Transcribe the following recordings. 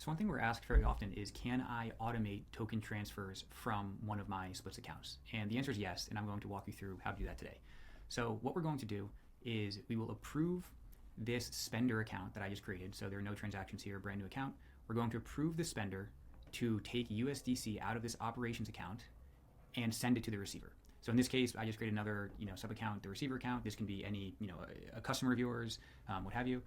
So one thing we're asked very often is, can I automate token transfers from one of my splits accounts? And the answer is yes, and I'm going to walk you through how to do that today. So what we're going to do is we will approve this spender account that I just created. So there are no transactions here, brand new account. We're going to approve the spender to take USDC out of this operations account and send it to the receiver. So in this case, I just create another sub account, the receiver account. This can be any a customer of yours, what have you,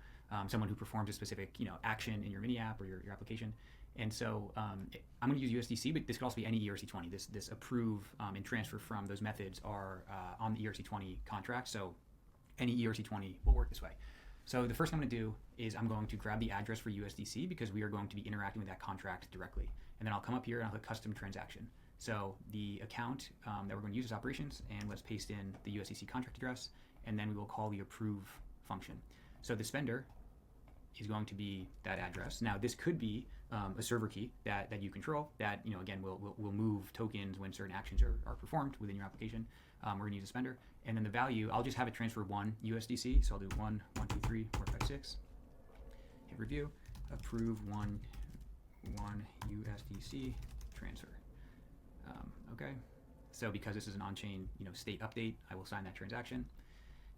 someone who performs a specific action in your mini app or your application. And so I'm going to use USDC, but this could also be any ERC20. This approve and transfer from those methods are on the ERC20 contract. So any ERC20 will work this way. So the first thing I'm going to do is I'm going to grab the address for USDC because we are going to be interacting with that contract directly. And then I'll come up here and I'll click custom transaction. So the account that we're going to use is operations, and let's paste in the USDC contract address, and then we will call the approve function. So the spender is going to be that address. Now this could be a server key that you control that again will move tokens when certain actions are performed within your application. We're going to use a spender, and then the value, I'll just have it transfer 1 USDC. So I'll do 1, 1, 2, 3, 4, 5, 6. Hit review, approve 1 USDC transfer. Okay, so because this is an on-chain state update, I will sign that transaction.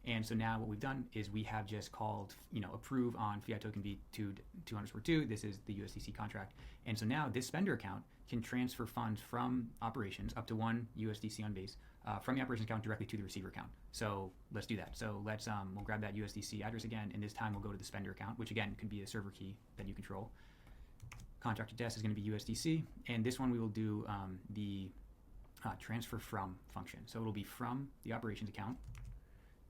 And so now what we've done is we have just called approve on fiat token v2_2. This is the USDC contract. And so now this spender account can transfer funds from operations up to 1 USDC on base from the operations account directly to the receiver account. So let's do that. So let's we'll grab that USDC address again, and this time we'll go to the spender account, which again could be a server key that you control. Contract address is going to be USDC, and this one we will do the transfer from function. So it'll be from the operations account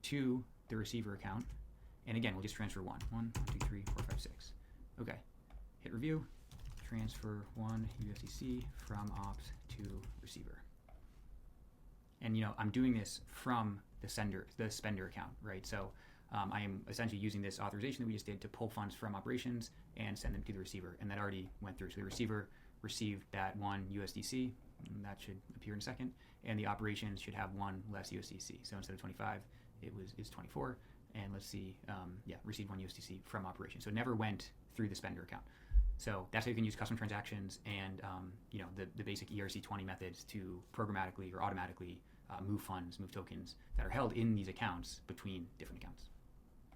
to the receiver account, and again we'll just transfer 1, 1, 2, 3, 4, 5, 6. Okay, hit review, transfer 1 USDC from ops to receiver. And I'm doing this from the spender account, right? So I am essentially using this authorization that we just did to pull funds from operations and send them to the receiver, and that already went through. So the receiver received that 1 USDC, and that should appear in a second, and the operations should have 1 less USDC. So instead of 25, it's 24, and let's see, received 1 USDC from operations. So it never went through the spender account. So that's how you can use custom transactions and the basic ERC20 methods to programmatically or automatically move funds, move tokens that are held in these accounts between different accounts.